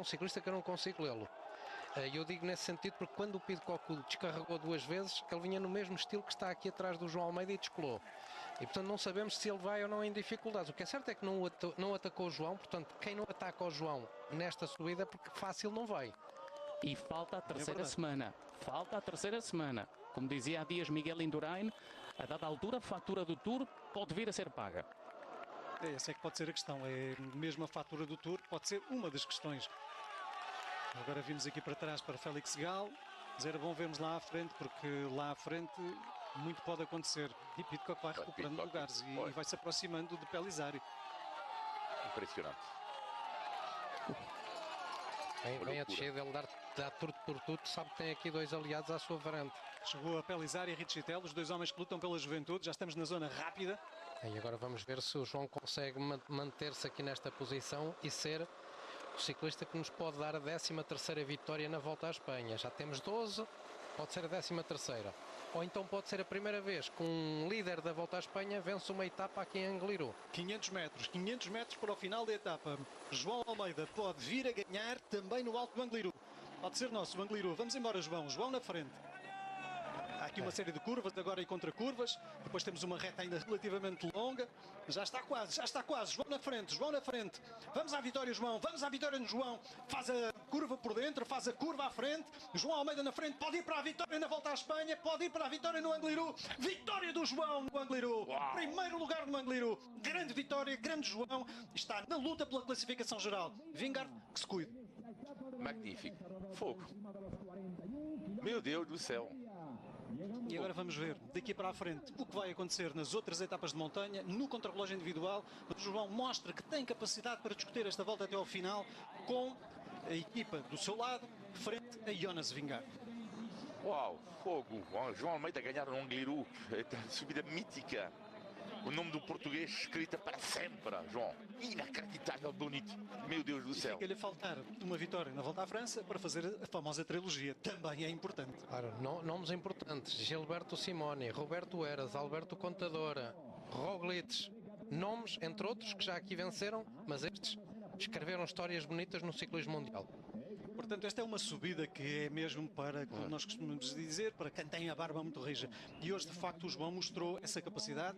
um ciclista que eu não consigo lê-lo. E eu digo nesse sentido porque quando o Pidcock descarregou 2 vezes, ele vinha no mesmo estilo que está aqui atrás do João Almeida e descolou. E portanto não sabemos se ele vai ou não em dificuldades. O que é certo é que não atacou o João, portanto quem não ataca o João nesta subida, porque fácil não vai. E falta a terceira semana. Falta a terceira semana. Como dizia há dias Miguel Indurain, a dada altura a fatura do Tour pode vir a ser paga. Essa é que pode ser a questão. É mesmo a fatura do Tour, pode ser uma das questões. Agora vimos aqui para trás para Félix Gall. Mas era bom vermos lá à frente, porque lá à frente muito pode acontecer. E Pidcock vai recuperando lugares e vai se aproximando de Pellizzari. Impressionante. Vem a descer dele dar tudo por tudo, sabe que tem aqui 2 aliados à sua frente. Chegou a Pellizzari e Richitello, os 2 homens que lutam pela juventude. Já estamos na zona rápida. E agora vamos ver se o João consegue manter-se aqui nesta posição e ser o ciclista que nos pode dar a 13ª vitória na Volta à Espanha. Já temos 12, pode ser a 13ª. Ou então pode ser a primeira vez que um líder da Volta à Espanha vence uma etapa aqui em Angliru. 500 metros para o final da etapa. João Almeida pode vir a ganhar também no Alto do Angliru. Pode ser nosso o Angliru. Vamos embora, João. João na frente. Há aqui uma série de curvas, agora e contra curvas. Depois temos uma reta ainda relativamente longa. Já está quase. João na frente. Vamos à vitória, João. Vamos à vitória no João. Faz a curva por dentro, faz a curva à frente. João Almeida na frente. Pode ir para a vitória na Volta à Espanha. Pode ir para a vitória no Angliru. Vitória do João no Angliru. Uau. Primeiro lugar no Angliru. Grande vitória, grande João. Está na luta pela classificação geral. Vingard, que se cuide. Magnífico. Fogo. Meu Deus do céu. E agora vamos ver daqui para a frente o que vai acontecer nas outras etapas de montanha, no contrarrelógio individual. O João mostra que tem capacidade para discutir esta volta até ao final com a equipa do seu lado, frente a Jonas Vingard. Uau, fogo. João Almeida a ganhar no Angliru. Subida mítica. O nome do português escrita para sempre, João. Inacreditável, bonito. Meu Deus do céu. Fica-lhe a faltar uma vitória na Volta à França para fazer a famosa trilogia. Também é importante. Claro, nomes importantes. Gilberto Simoni, Roberto Eras, Alberto Contadora, Roglic. Nomes, entre outros, que já aqui venceram, mas estes escreveram histórias bonitas no ciclismo mundial. Portanto, esta é uma subida que é mesmo para, como nós costumamos dizer, para quem tem a barba muito rija. E hoje, de facto, o João mostrou essa capacidade.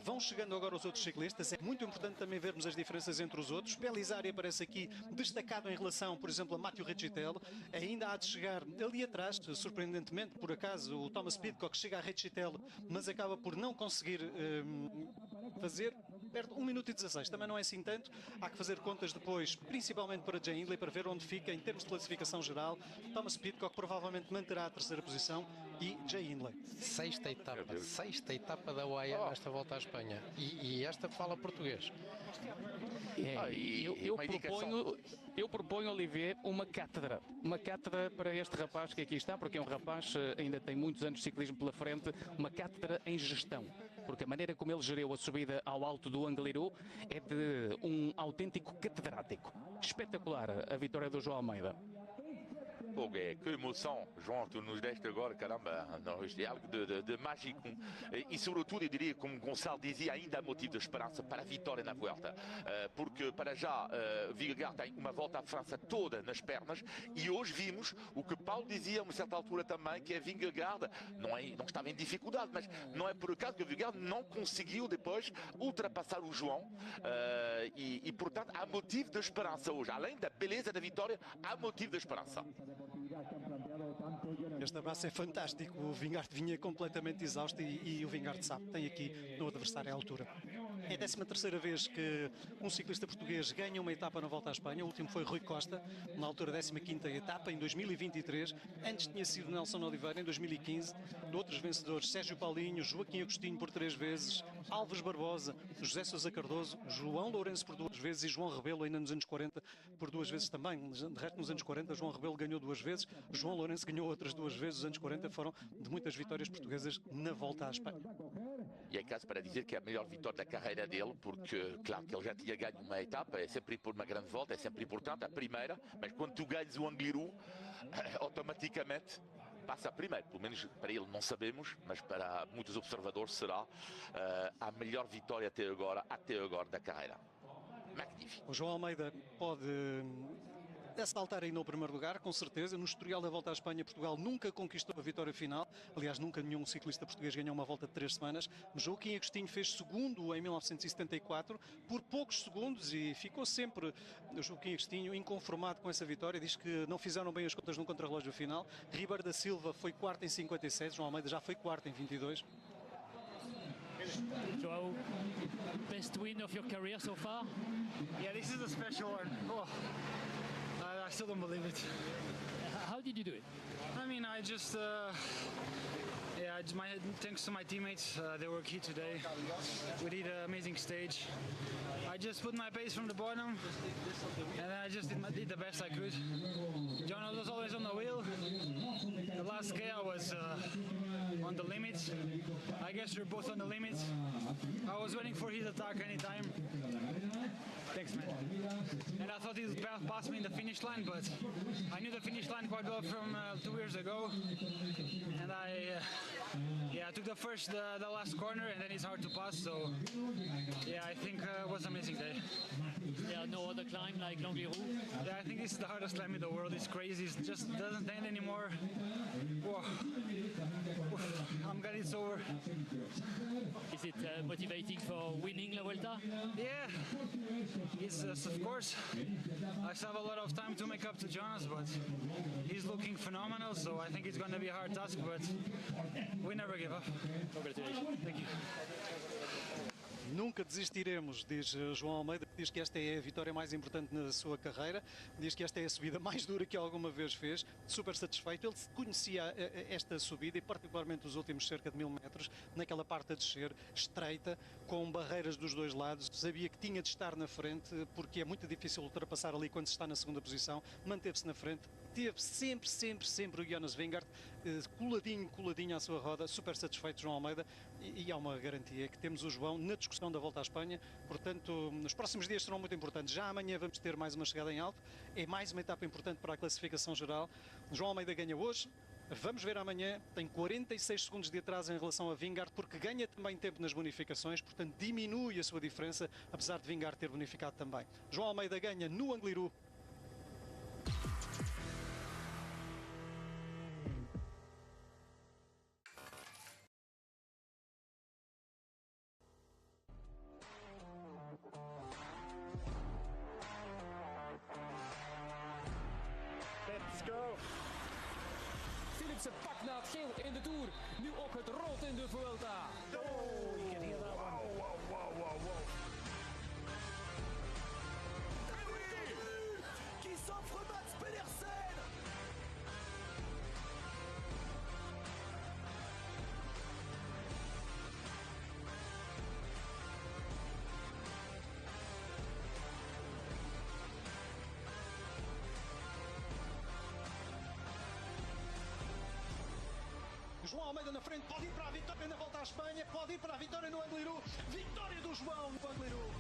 Vão chegando agora os outros ciclistas. É muito importante também vermos as diferenças entre os outros. Pellizzari aparece aqui destacado em relação, por exemplo, a Matteo Richitello. Ainda há de chegar ali atrás, surpreendentemente, por acaso, o Thomas Pidcock chega a Richitello, mas acaba por não conseguir fazer. Perde 1 minuto e 16. Também não é assim tanto. Há que fazer contas depois, principalmente para Jay Hindley, para ver onde fica em termos de classificação geral. Thomas Pidcock provavelmente manterá a terceira posição e Jay Hindley. Sexta etapa da UAE nesta Volta à Espanha. E esta fala português. Eu proponho, Olivier, uma cátedra para este rapaz que aqui está, porque é um rapaz, ainda tem muitos anos de ciclismo pela frente, uma cátedra em gestão, porque a maneira como ele geriu a subida ao alto do Angliru é de um autêntico catedrático. Espetacular a vitória do João Almeida. Fogo, que emoção, João, tu nos deste agora, caramba, não, isto é algo de mágico e sobretudo eu diria, como Gonçalo dizia, ainda há motivo de esperança para a vitória na Vuelta, porque para já Vingegaard tem uma Volta à França toda nas pernas e hoje vimos o que Paulo dizia a uma certa altura também, que a Vingegaard não estava em dificuldade, mas não é por acaso que a Vingegaard não conseguiu depois ultrapassar o João e portanto há motivo de esperança hoje, além da beleza da vitória, há motivo de esperança. Este abraço é fantástico. O Vingard vinha completamente exausto e o Vingard sabe, tem aqui no adversário à altura. É a 13ª vez que um ciclista português ganha uma etapa na Volta à Espanha. O último foi Rui Costa, na altura 15ª etapa, em 2023. Antes tinha sido Nelson Oliveira, em 2015. Outros vencedores, Sérgio Paulinho, Joaquim Agostinho por 3 vezes, Alves Barbosa, José Sousa Cardoso, João Lourenço por 2 vezes e João Rebelo, ainda nos anos 40, por 2 vezes também. De resto, nos anos 40, João Rebelo ganhou 2 vezes, João Lourenço ganhou outras 2 vezes. Os anos 40 foram de muitas vitórias portuguesas na Volta à Espanha. E é caso para dizer que é a melhor vitória da carreira dele, porque, claro, que ele já tinha ganho uma etapa, é sempre por uma grande volta, é sempre importante, a primeira, mas quando tu ganhas o Angliru, automaticamente passa a primeira. Pelo menos para ele não sabemos, mas para muitos observadores será a melhor vitória até agora da carreira. Magnífico. O João Almeida pode a saltar ainda ao primeiro lugar, com certeza. No historial da Volta à Espanha, Portugal nunca conquistou a vitória final. Aliás, nunca nenhum ciclista português ganhou uma volta de 3 semanas. Joaquim Agostinho fez segundo em 1974, por poucos segundos, e ficou sempre o Joaquim Agostinho inconformado com essa vitória. Diz que não fizeram bem as contas no contrarrelógio final. Ribeiro da Silva foi quarto em 57, João Almeida já foi quarto em 22. Joao, best win of your career so far? Yeah, this is a special one. Oh, I still don't believe it. How did you do it? I mean, I just, thanks to my teammates, they were key today. We did an amazing stage. I just put my pace from the bottom, and then I just did the best I could. Jonas was always on the wheel. The last K I was on the limits. I guess we're both on the limits. I was waiting for his attack anytime. Thanks, man. And I thought he would pass me in the finish line, but I knew the finish line quite well from 2 years ago. And I took the last corner, and then it's hard to pass. So, yeah, I think it was an amazing day. There are no other climb like Langlirou? Yeah, I think this is the hardest climb in the world. It's crazy. It just doesn't end anymore. Whoa. I'm glad it's over. Is it motivating for winning La Vuelta? Yeah, it's of course. I still have a lot of time to make up to Jonas, but he's looking phenomenal, so I think it's going to be a hard task, but we never give up. Congratulations. Thank you. Nunca desistiremos, diz João Almeida, diz que esta é a vitória mais importante na sua carreira, diz que esta é a subida mais dura que alguma vez fez, super satisfeito. Ele conhecia esta subida e particularmente os últimos cerca de 1000 metros, naquela parte a descer, estreita, com barreiras dos dois lados, sabia que tinha de estar na frente, porque é muito difícil ultrapassar ali quando se está na segunda posição, manteve-se na frente, teve sempre o Jonas Vingegaard coladinho à sua roda, super satisfeito João Almeida, e há uma garantia que temos o João na discussão da Volta à Espanha, portanto nos próximos dias serão muito importantes. Já amanhã vamos ter mais uma chegada em alto, é mais uma etapa importante para a classificação geral. João Almeida ganha hoje, vamos ver amanhã, tem 46 segundos de atraso em relação a Vingegaard, porque ganha também tempo nas bonificações, portanto diminui a sua diferença, apesar de Vingegaard ter bonificado também. João Almeida ganha no Angliru. Philipsen pakt na het geel in de Tour. Nu ook het rood in de Vuelta. Oh, you can hear that one. Wow. Qui s'offre Mats Pedersen. João Almeida na frente, pode ir para a vitória na Volta à Espanha, pode ir para a vitória no Angliru, vitória do João no Angliru.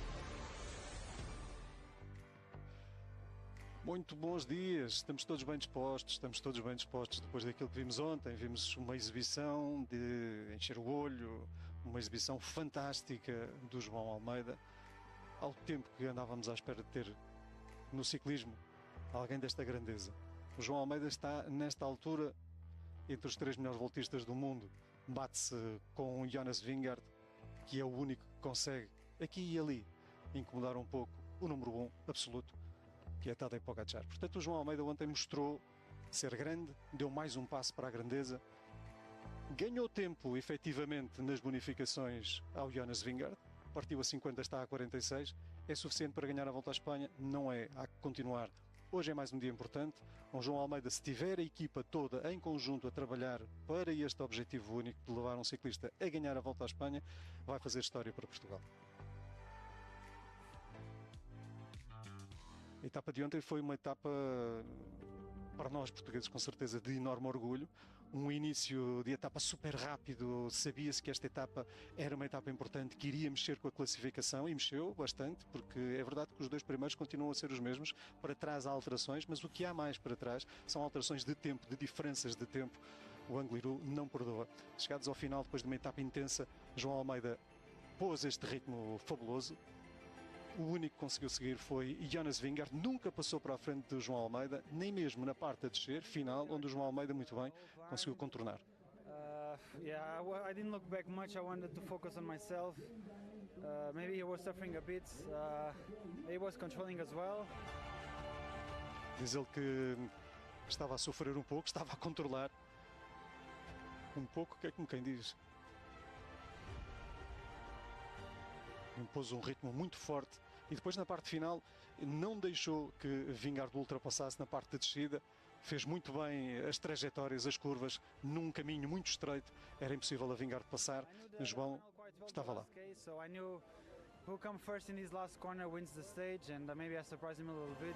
Muito bons dias, estamos todos bem dispostos, depois daquilo que vimos ontem. Vimos uma exibição de encher o olho, uma exibição fantástica do João Almeida, ao tempo que andávamos à espera de ter no ciclismo alguém desta grandeza. O João Almeida está nesta altura entre os 3 melhores voltistas do mundo, bate-se com o Jonas Vingegaard, que é o único que consegue, aqui e ali, incomodar um pouco o número 1 absoluto, que é Tadej Pogačar. Portanto, o João Almeida ontem mostrou ser grande, deu mais um passo para a grandeza, ganhou tempo, efetivamente, nas bonificações ao Jonas Vingegaard, partiu a 50, está a 46, é suficiente para ganhar a Volta à Espanha? Não é, há que continuar. Hoje é mais um dia importante. O João Almeida, se tiver a equipa toda em conjunto a trabalhar para este objetivo único de levar um ciclista a ganhar a Volta à Espanha, vai fazer história para Portugal. A etapa de ontem foi uma etapa, para nós portugueses, com certeza, de enorme orgulho. Um início de etapa super rápido, sabia-se que esta etapa era uma etapa importante, que iria mexer com a classificação, e mexeu bastante, porque é verdade que os 2 primeiros continuam a ser os mesmos. Para trás há alterações, mas o que há mais para trás são alterações de tempo, de diferenças de tempo. O Angliru não perdoa. Chegados ao final, depois de uma etapa intensa, João Almeida pôs este ritmo fabuloso, O único que conseguiu seguir foi Jonas Vingegaard, nunca passou para a frente do João Almeida, nem mesmo na parte a descer, final, onde o João Almeida muito bem conseguiu contornar. Yeah, I didn't look back much. I wanted to focus on myself. Maybe he was suffering a bit. He was controlling as well. Diz ele que estava a sofrer um pouco, estava a controlar um pouco, que é como quem diz. Impôs um ritmo muito forte e depois na parte final não deixou que Vingegaard ultrapassasse na parte de descida. Fez muito bem as trajetórias, as curvas, num caminho muito estreito. Era impossível a Vingegaard passar. O João estava lá. Who come first in his last corner wins the stage, and maybe I surprised him a little bit.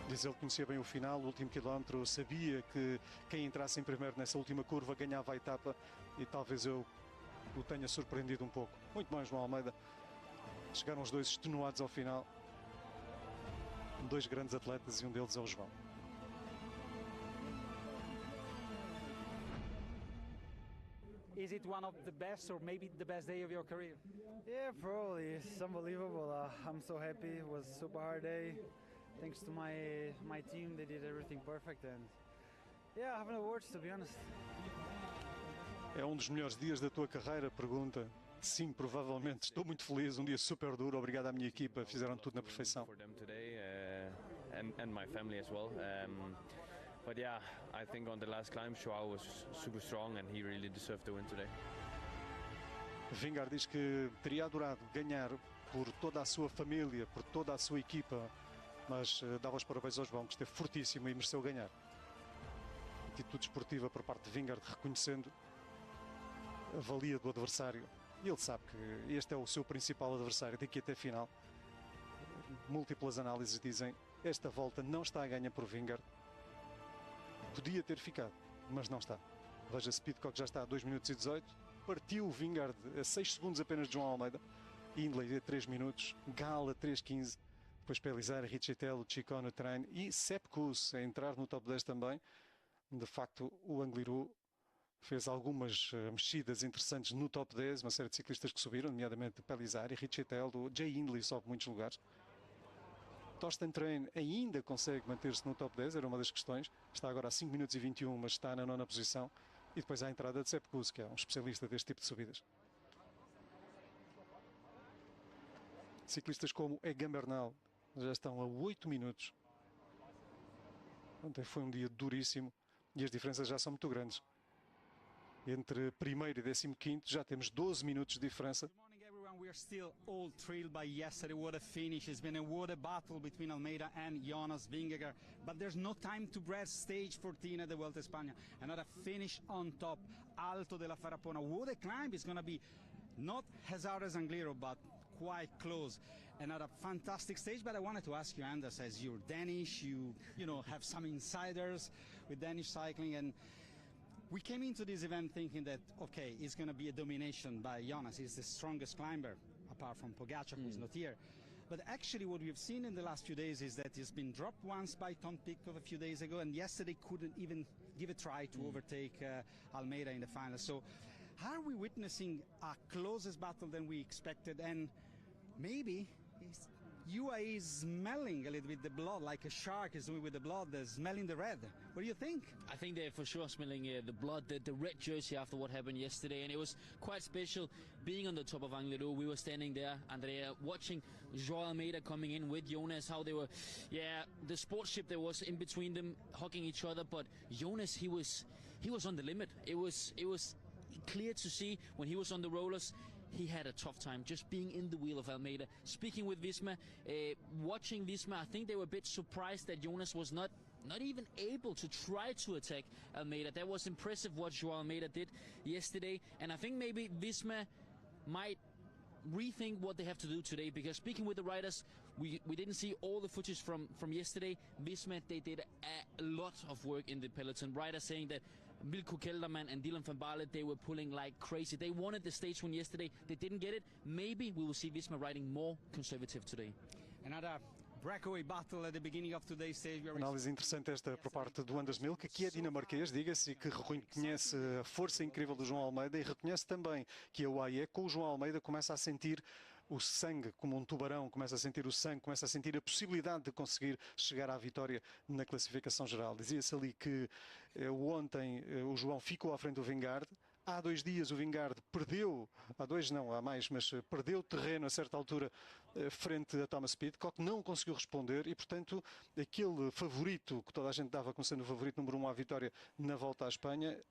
Diz ele que conhecia bem o final, o último quilómetro, sabia que quem entrasse em primeiro nessa última curva ganhava a etapa e talvez eu o tenha surpreendido um pouco. Muito bem, João Almeida. Chegaram os dois extenuados ao final. Dois grandes atletas e um deles é o João. Is it one of the best or maybe the best day of your career? Yeah, probably. It's unbelievable. I'm so happy. It was a super hard day. Thanks to my team, they did everything perfect, and yeah, I have no words, to be honest. É um dos melhores dias da tua carreira? Pergunta. Sim, provavelmente. Estou muito feliz. Um dia super duro. Obrigado à minha equipa. Fizeram tudo na perfeição. For them today, and my family as well. But yeah, I think on the last climb, Joao was super strong, and he really deserved the win today. Vingegaard diz que teria adorado ganhar por toda a sua família, por toda a sua equipa, mas dava os parabéns ao João, que esteve fortíssimo e mereceu ganhar. Atitude esportiva por parte de Vingegaard, reconhecendo a valia do adversário. E ele sabe que este é o seu principal adversário daqui até a final. Múltiplas análises dizem esta volta não está a ganhar por Vingegaard. Podia ter ficado, mas não está. Veja-se, Pidcock já está a 2 minutos e 18. Partiu o Vingegaard a 6 segundos apenas de João Almeida. Hindley a 3 minutos. Gala a 3:15. Depois Pellizzari, Riccitello, Ciccone, Train e Sepp Kuss a entrar no top 10 também. De facto, o Angliru fez algumas mexidas interessantes no top 10. Uma série de ciclistas que subiram, nomeadamente Pellizzari, Riccitello, Jay Hindley sobe muitos lugares. Torsten Train ainda consegue manter-se no top 10, era uma das questões. Está agora a 5 minutos e 21, mas está na 9ª posição. E depois há a entrada de Sepp Kuss, que é um especialista deste tipo de subidas. Ciclistas como Egan Bernal já estão a 8 minutos. Ontem foi um dia duríssimo e as diferenças já são muito grandes. Entre primeiro e 15º já temos 12 minutos de diferença. We are still all thrilled by yesterday. What a finish. It's been a battle between Almeida and Jonas Vingegaard. But there's no time to breathe. Stage 14 at the Vuelta a España. Another finish on top. Alto de la Farapona. What a climb. It's going to be not as hard as Angliru, but quite close. Another fantastic stage. But I wanted to ask you, Anders, as you're Danish, you have some insiders with Danish cycling, and we came into this event thinking that, okay, it's going to be a domination by Jonas. He's the strongest climber, apart from Pogacar, who's not here. But actually what we've seen in the last few days is that he's been dropped once by Tom Pidcock a few days ago, and yesterday couldn't even give a try to overtake Almeida in the final. So are we witnessing a closest battle than we expected? And maybe UAE is smelling a little bit the blood, like a shark is doing with the blood, they're smelling the red. What do you think? I think they're for sure smelling the blood, the red jersey after what happened yesterday, and it was quite special being on the top of Angliru. We were standing there, Andrea, watching Joao Almeida coming in with Jonas, how they were, the sportship that was in between them, hugging each other, but Jonas, he was on the limit. It was clear to see when he was on the rollers. He had a tough time just being in the wheel of Almeida. Speaking with Visma, watching Visma, I think they were a bit surprised that Jonas was not even able to try to attack Almeida. That was impressive what Joao Almeida did yesterday, and I think maybe Visma might rethink what they have to do today, because speaking with the riders, we didn't see all the footage from yesterday. Visma, they did a lot of work in the peloton. Riders saying that Wilco Kelderman and Dylan van Baarle, they were pulling like crazy. They wanted the stage win yesterday. They didn't get it. Maybe we will see Visma riding more conservative today. Another breakaway battle at the beginning of today's stage. Análise interessante esta por parte do Anders Milk, que é dinamarquês, diga-se, e que reconhece a força incrível do João Almeida e reconhece também que a UAE, com o João Almeida, começa a sentir o sangue como um tubarão, começa a sentir o sangue, começa a sentir a possibilidade de conseguir chegar à vitória na classificação geral. Dizia-se ali que ontem o João ficou à frente do Vingegaard. Há 2 dias o Vingegaard perdeu, há 2 não, há mais, mas perdeu terreno a certa altura frente a Thomas Pidcock, não conseguiu responder e, portanto, aquele favorito que toda a gente dava como sendo o favorito número 1 à vitória na Volta à Espanha,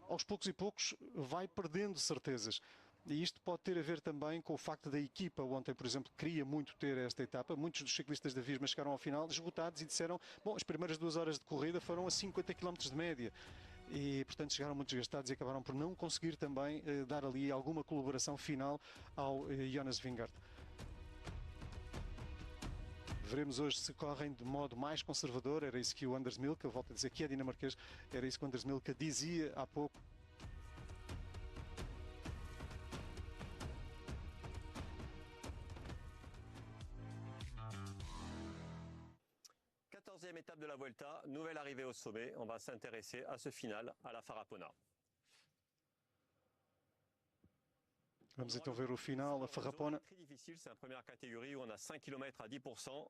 aos poucos e poucos vai perdendo certezas. E isto pode ter a ver também com o facto da equipa ontem, por exemplo, queria muito ter esta etapa. Muitos dos ciclistas da Visma chegaram ao final esgotados e disseram, bom, as primeiras 2 horas de corrida foram a 50 km de média. E, portanto, chegaram muito desgastados e acabaram por não conseguir também dar ali alguma colaboração final ao Jonas Vingegaard. Veremos hoje se correm de modo mais conservador, era isso que o Anders Milka, eu volto a dizer que é dinamarquês, era isso que o Anders Milka dizia há pouco. Étape de la Vuelta, nouvelle arrivée au sommet. On va s'intéresser à ce final, à la Farrapona. Vamos então ver o final, a Farrapona. Très difficile, c'est la première catégorie où on a 5 km à 10%.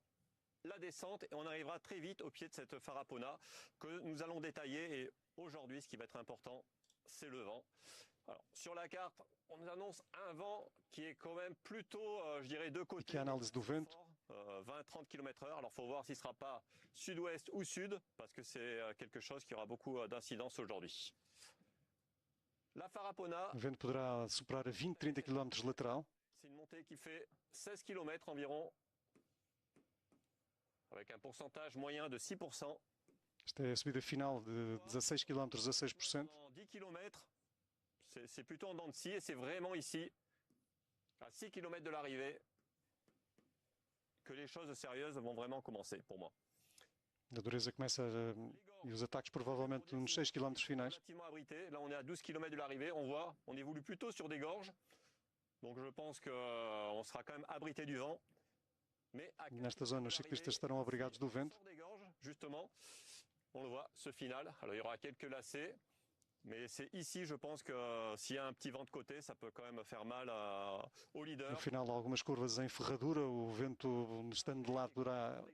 La descente et on arrivera très vite au pied de cette Farrapona que nous allons détailler. Et aujourd'hui, ce qui va être important, c'est le vent. Alors, sur la carte, on nous annonce un vent qui est quand même plutôt, je dirais, de côté. Aqui a análise do vento. 20-30 km/h. Alors, il faut voir s'il ne sera pas sud-ouest ou sud, parce que c'est quelque chose qui aura beaucoup d'incidence aujourd'hui. La Farrapona. O vento poderá superar a 20-30 km lateral. C'est une montée qui fait 16 km environ, avec un pourcentage moyen de 6%. Esta é a subida final de 16 km a 6%. En 10 km, c'est plutôt en dents de scie et c'est vraiment ici, à 6 km de l'arrivée, que les choses sérieuses vont vraiment commencer pour moi. A dureza começa e os ataques provavelmente nos 6 km finais. Relativement abrité. Là, on est à 12 km de l'arrivée. On voit, on évolue plutôt sur des gorges. Donc, je pense qu'on sera quand même abrité du vent. Mais nesta zona, os ciclistas estarão abrigados do vento. Sur des gorges, justement, on le voit, ce final. Alors, il y aura quelques lacets. Mais c'est ici, je pense que s'il y a un petit vent de côté, ça peut quand même faire mal au leader. No final, algumas curvas em ferradura, o vento estando de lado poderá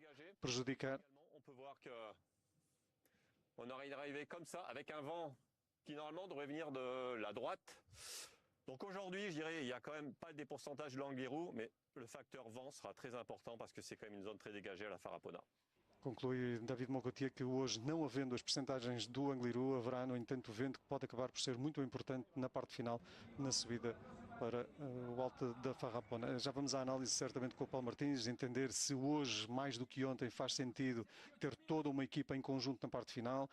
prejudicar. On peut voir que on est arrivé comme ça, avec un vent qui normalement devrait venir de la droite. Donc aujourd'hui, je dirais, il n'y a quand même pas des pourcentages de l'Angliru, mais le facteur vent sera très important parce que c'est quand même une zone très dégagée à la Farrapona. Conclui David Moncotier que hoje, não havendo as percentagens do Angliru, haverá, no entanto, o vento que pode acabar por ser muito importante na parte final, na subida para o alto da Farrapona. Já vamos à análise certamente com o Paulo Martins, entender se hoje, mais do que ontem, faz sentido ter toda uma equipa em conjunto na parte final,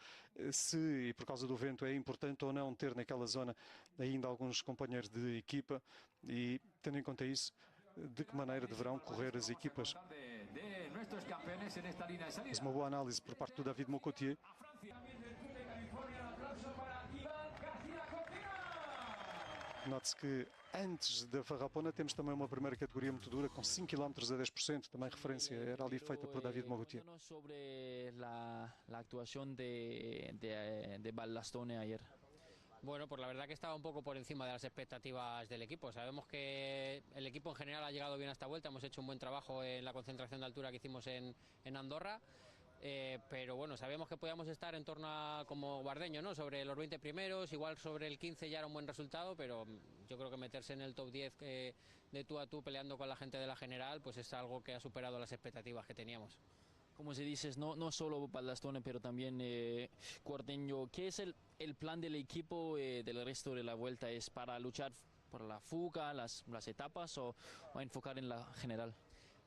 se, e por causa do vento, é importante ou não ter naquela zona ainda alguns companheiros de equipa e, tendo em conta isso, de que maneira deverão correr as equipas. Mas uma boa análise por parte do David Moncotier. Note-se que antes da Farrapona temos também uma primeira categoria muito dura com 5 km a 10%, também referência era ali feita por David Moncotier. Sobre la actuación de Ballastone ayer. Bueno, pues la verdad que estaba un poco por encima de las expectativas del equipo. Sabemos que el equipo en general ha llegado bien a esta vuelta, hemos hecho un buen trabajo en la concentración de altura que hicimos en Andorra, pero bueno, sabíamos que podíamos estar en torno a, como Bardeño, ¿no? Sobre los 20 primeros, igual sobre el 15 ya era un buen resultado, pero yo creo que meterse en el top 10 de tú a tú peleando con la gente de la general, pues es algo que ha superado las expectativas que teníamos. Como se dice, no solo Ballastone, pero también Cuarteño. ¿Qué es el plan del equipo del resto de la vuelta? ¿Es para luchar por la fuga, las etapas o a enfocar en la general?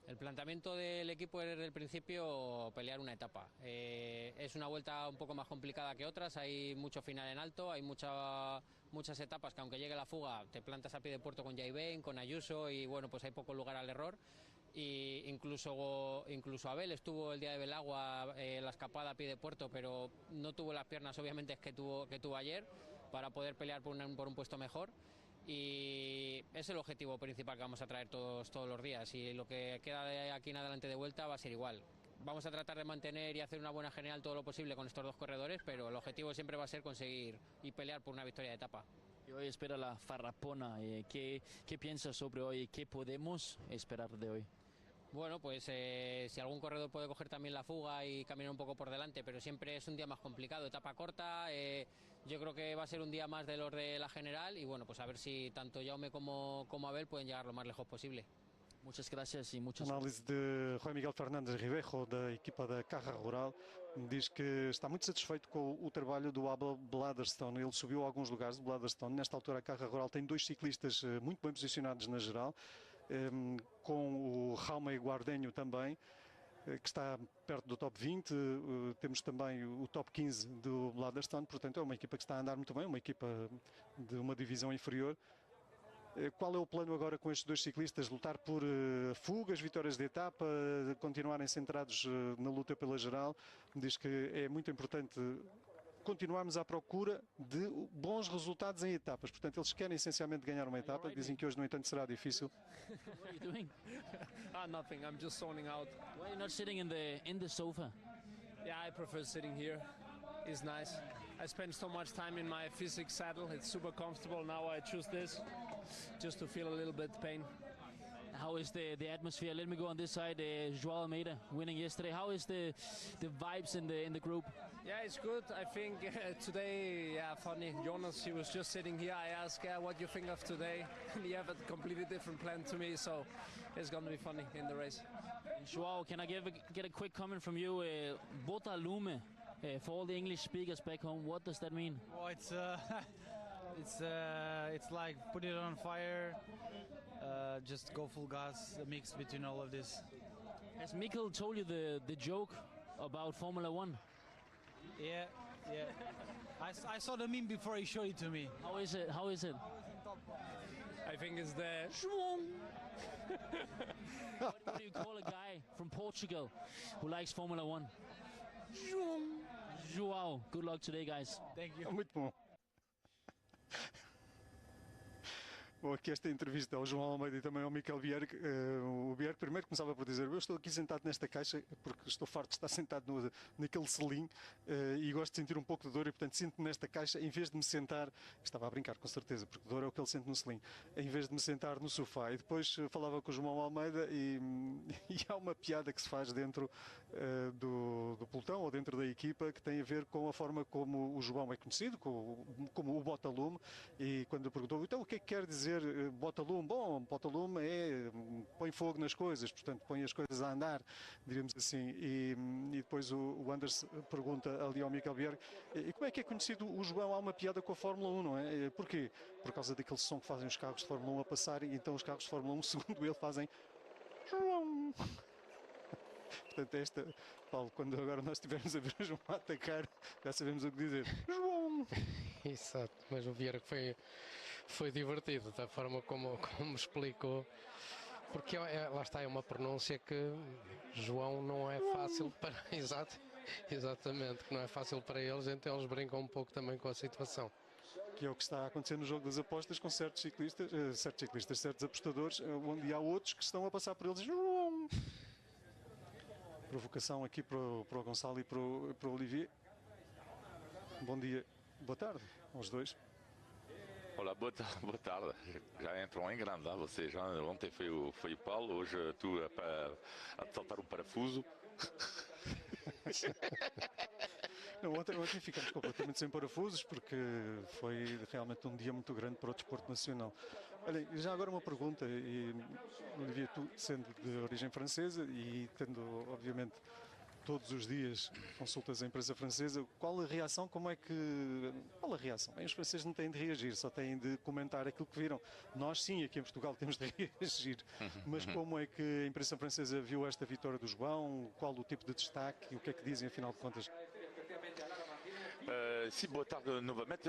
El planteamiento del equipo es desde el principio pelear una etapa. Es una vuelta un poco más complicada que otras, hay mucho final en alto, hay muchas etapas que aunque llegue la fuga te plantas a pie de puerto con Jayben, con Ayuso y bueno, pues hay poco lugar al error. Y incluso Abel estuvo el día de Belagua la escapada a pie de puerto, pero no tuvo las piernas obviamente que tuvo ayer para poder pelear por un puesto mejor. Y es el objetivo principal que vamos a traer todos los días, y lo que queda de aquí en adelante de vuelta va a ser igual. Vamos a tratar de mantener y hacer una buena general todo lo posible con estos dos corredores, pero el objetivo siempre va a ser conseguir y pelear por una victoria de etapa. Y hoy espera la Farrapona. ¿Qué piensas sobre hoy? ¿Qué podemos esperar de hoy? Bueno, pues si algún corredor puede coger también la fuga y caminar un poco por delante, pero siempre es un día más complicado, etapa corta, yo creo que va a ser un día más de los de la general y bueno, pues a ver si tanto Jaume como Abel pueden llegar lo más lejos posible. Muchas gracias y muchas Análise de Rui Miguel Fernandes Ribeiro, da equipa da Carra Rural, diz que está muito satisfeito com o trabalho do Abel Bladderstone. Ele subiu alguns lugares do Bladderstone. Nesta altura a Carra Rural tem 2 ciclistas muito bem posicionados na geral, com o Jaume Guardenho também, que está perto do top 20, temos também o top 15 do Bladderstone, portanto é uma equipa que está a andar muito bem, uma equipa de uma divisão inferior. Qual é o plano agora com estes 2 ciclistas? Lutar por fugas, vitórias de etapa, continuarem centrados na luta pela geral? Diz que é muito importante continuarmos à procura de bons resultados em etapas. Portanto, eles querem essencialmente ganhar uma etapa. Dizem que hoje, no entanto, será difícil. What are you doing? Nothing. I'm just zoning out. Why are you not sitting in the sofa? Yeah, I prefer sitting here. It's nice. I spend so much time in my physics saddle. It's super comfortable. Now I choose this just to feel a little bit pain. How is the atmosphere? Let me go on this side. Joao Almeida winning yesterday. How is the vibes in the group? Yeah, it's good. I think today, yeah, funny. Jonas, he was just sitting here. I asked, what do you think of today? And he had a completely different plan to me, so it's going to be funny in the race. Joao, can I get a quick comment from you? Botalume, for all the English speakers back home, what does that mean? Oh, it's like put it on fire. Just go full gas, a mix between all of this. Has Mikkel told you the joke about Formula 1? Yeah. I saw the meme before he showed it to me. How is it? I think it's the... What do you call a guy from Portugal who likes Formula 1? Joao. Good luck today, guys. Thank you. Muito bom. Bom, aqui esta entrevista ao João Almeida e também ao Miquel Bierg. O Bierg primeiro começava por dizer: eu estou aqui sentado nesta caixa porque estou farto de estar sentado naquele selim e gosto de sentir um pouco de dor e portanto sinto-me nesta caixa em vez de me sentar, estava a brincar com certeza, porque dor é o que ele sente no selim, em vez de me sentar no sofá. E depois falava com o João Almeida e há uma piada que se faz dentro do pelotão ou dentro da equipa que tem a ver com a forma como o João é conhecido, como o Botalume, e quando lhe perguntou: então o que é que quer dizer Botalume? Bom, Botalume põe fogo nas coisas, portanto põe as coisas a andar, diríamos assim. E depois o Anders pergunta ali ao Miquel Bierg: e como é que é conhecido o João? Há uma piada com a Fórmula 1, não é? Porquê? Por causa daquele som que fazem os carros de Fórmula 1 a passarem, e então os carros de Fórmula 1, segundo ele, fazem João. Portanto, Paulo, quando agora nós estivermos a ver o João a atacar, já sabemos o que dizer. João! Exato, mas o Bierg foi divertido da forma como explicou, porque lá está, é uma pronúncia que João não é fácil para... Exatamente, que não é fácil para eles, então eles brincam um pouco também com a situação. Que é o que está a acontecer no jogo das apostas com certos apostadores, onde há outros que estão a passar por eles. João! Provocação aqui para o Gonçalo e para o Olivier. Bom dia, boa tarde aos dois. Olá, boa tarde. Já entrou em grande, você já ontem foi o Paulo, hoje tu a saltar um parafuso. Não, ontem ficamos completamente sem parafusos porque foi realmente um dia muito grande para o desporto nacional. Olha, já agora uma pergunta, e Olivier, tu sendo de origem francesa e tendo obviamente todos os dias consultas a imprensa francesa, qual a reação, qual a reação? Bem, os franceses não têm de reagir, só têm de comentar aquilo que viram. Nós sim, aqui em Portugal temos de reagir, mas como é que a imprensa francesa viu esta vitória do João? Qual o tipo de destaque e o que é que dizem afinal de contas? Sim, boa tarde novamente.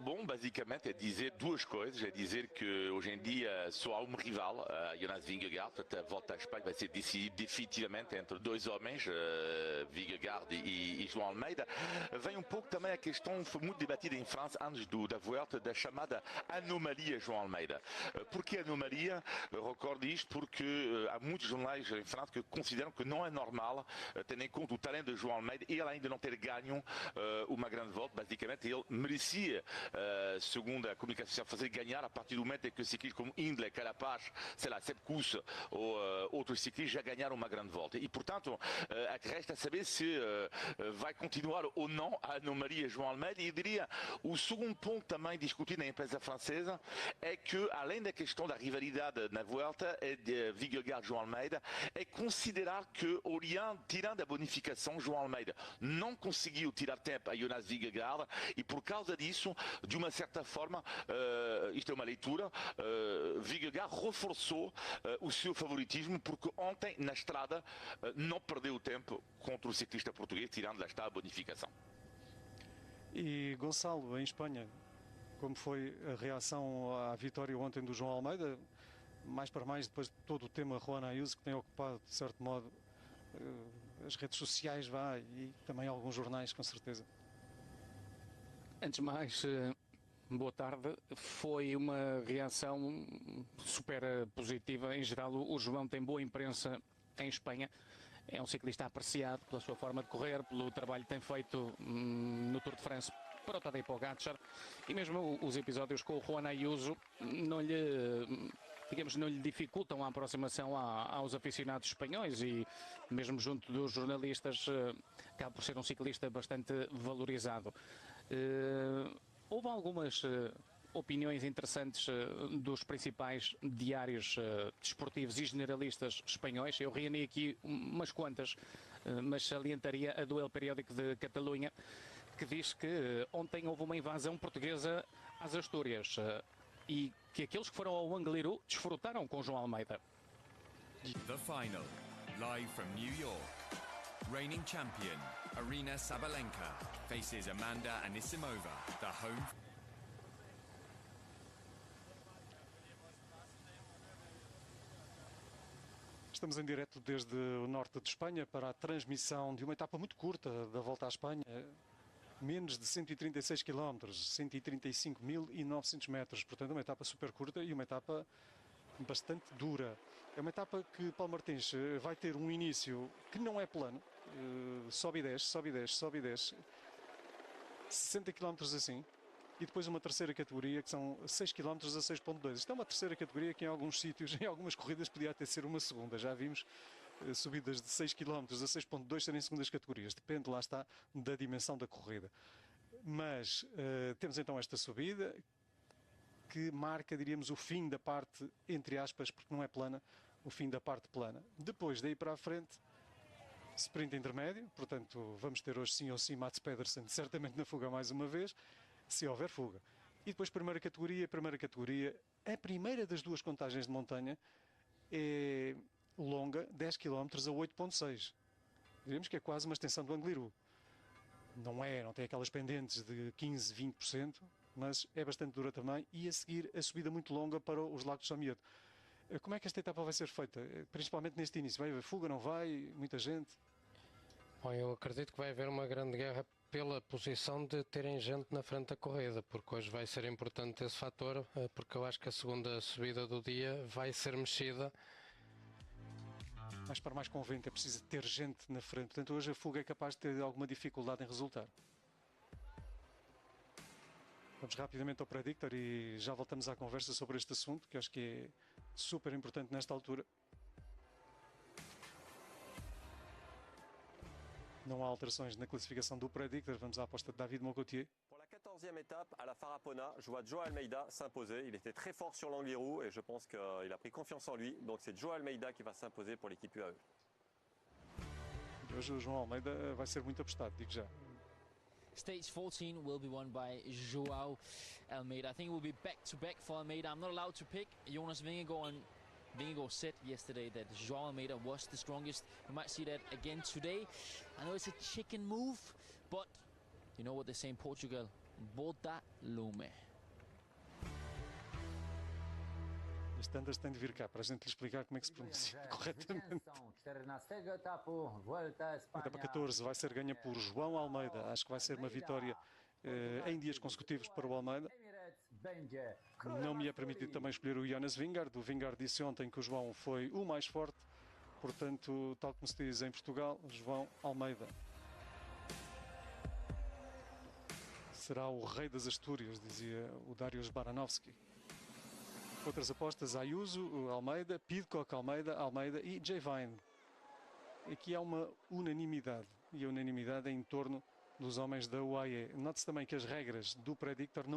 Bom, basicamente é dizer duas coisas. É dizer que hoje em dia só há um rival, Jonas Vingegaard. A volta à Espanha vai ser decidida definitivamente entre dois homens, Vingegaard e e João Almeida, vem um pouco também a questão, foi muito debatida em França antes da Vuelta, da chamada anomalia João Almeida. Por que anomalia? Recordo isto porque há muitos jornais em França que consideram que não é normal, tendo em conta o talento de João Almeida, ele ainda não ter ganho uma grande volta. Basicamente, ele merecia, segundo a comunicação, fazer ganhar a partir do momento em que ciclistas como Hindley, Carapaz, sei lá, Sepp Kuss ou outros ciclistas já ganharam uma grande volta. E, portanto, resta saber se vai continuar ou não a anomalia João Almeida. E eu diria, o segundo ponto também discutido na imprensa francesa é que, além da questão da rivalidade na Vuelta de Vingegaard-João Almeida, é considerar que, tirando a bonificação, João Almeida não conseguiu tirar tempo a Jonas Vingegaard e, por causa disso, de uma certa forma, isto é uma leitura, Vingegaard reforçou o seu favoritismo porque ontem, na estrada, não perdeu tempo contra o ciclista português, tirando lá está a bonificação. E Gonçalo, em Espanha, como foi a reação à vitória ontem do João Almeida? Mais para mais, depois de todo o tema Juan Ayuso, que tem ocupado, de certo modo, as redes sociais, e também alguns jornais, com certeza. Antes de mais, boa tarde. Foi uma reação super positiva. Em geral, o João tem boa imprensa em Espanha. É um ciclista apreciado pela sua forma de correr, pelo trabalho que tem feito no Tour de France para o Tadej Pogačar, e mesmo os episódios com o Juan Ayuso não lhe dificultam a aproximação aos aficionados espanhóis, e mesmo junto dos jornalistas acaba por ser um ciclista bastante valorizado. Houve algumas opiniões interessantes dos principais diários desportivos e generalistas espanhóis. Eu reuni aqui umas quantas, mas salientaria a do El Periódico de Catalunha, que diz que ontem houve uma invasão portuguesa às Astúrias e que aqueles que foram ao Angliru desfrutaram com João Almeida. The final, live from New York. Reigning champion, Aryna Sabalenka, faces Amanda Anisimova, the home... Estamos em direto desde o norte de Espanha para a transmissão de uma etapa muito curta da Volta à Espanha, menos de 136 km, 135.900 metros, portanto uma etapa super curta e uma etapa bastante dura. É uma etapa que Paulo Martins vai ter um início que não é plano, sobe e desce, sobe e desce, sobe e desce, 60 km assim, e depois uma terceira categoria que são 6 km a 6.2. Isto é uma terceira categoria que em alguns sítios, em algumas corridas podia até ser uma segunda. Já vimos subidas de 6 km a 6.2 serem segundas categorias. Depende, lá está, da dimensão da corrida. Mas temos então esta subida que marca, diríamos, o fim da parte, entre aspas, porque não é plana, o fim da parte plana. Depois, daí para a frente, sprint intermédio. Portanto, vamos ter hoje sim ou sim Mats Pedersen certamente na fuga mais uma vez, se houver fuga. E depois primeira categoria. A primeira das duas contagens de montanha é longa, 10 km a 8.6. Diríamos que é quase uma extensão do Angliru. Não tem aquelas pendentes de 15, 20%, mas é bastante dura também. E a seguir a subida muito longa para os Lagos de São Miedo. Como é que esta etapa vai ser feita? Principalmente neste início. Vai haver fuga, não vai? Muita gente? Bom, eu acredito que vai haver uma grande guerra pela posição de terem gente na frente da corrida, porque hoje vai ser importante esse fator, porque eu acho que a segunda subida do dia vai ser mexida. Mas para mais convento é preciso ter gente na frente, portanto hoje a fuga é capaz de ter alguma dificuldade em resultar. Vamos rapidamente ao Predictor e já voltamos à conversa sobre este assunto, que acho que é super importante nesta altura. Não há alterações na classificação do Predictor. Vamos à aposta de David Moncoutier. Pour la 14e étape, à la Farapona, je vois João Almeida s'imposer. Il était très fort sur l'Angliru et je pense qu'il a pris confiance en lui. Donc c'est João Almeida qui va s'imposer pour l'équipe UAE. Hoje o João Almeida vai ser muito apostado, digo já. Stage 14 will be won by João Almeida. I think it will be back-to-back for Almeida. I'm not allowed to pick. Jonas Vingegaard said yesterday that João Almeida was the strongest. We might see that again today. I know it's a chicken move, but you know what they say in Portugal? Bota lume. Este Anders tem de vir cá para a gente lhe explicar como é que se pronuncia corretamente. A etapa 14 vai ser ganha por João Almeida. Acho que vai ser uma vitória em dias consecutivos para o Almeida. Não me é permitido também escolher o Jonas Vingegaard. O Vingegaard disse ontem que o João foi o mais forte. Portanto, tal como se diz em Portugal, João Almeida será o rei das Astúrias, dizia o Darius Baranovski. Outras apostas: Ayuso, Almeida, Pidcock, Almeida e Jay Vine. Aqui há uma unanimidade, e a unanimidade é em torno dos homens da UAE. Note-se também que as regras do Predictor não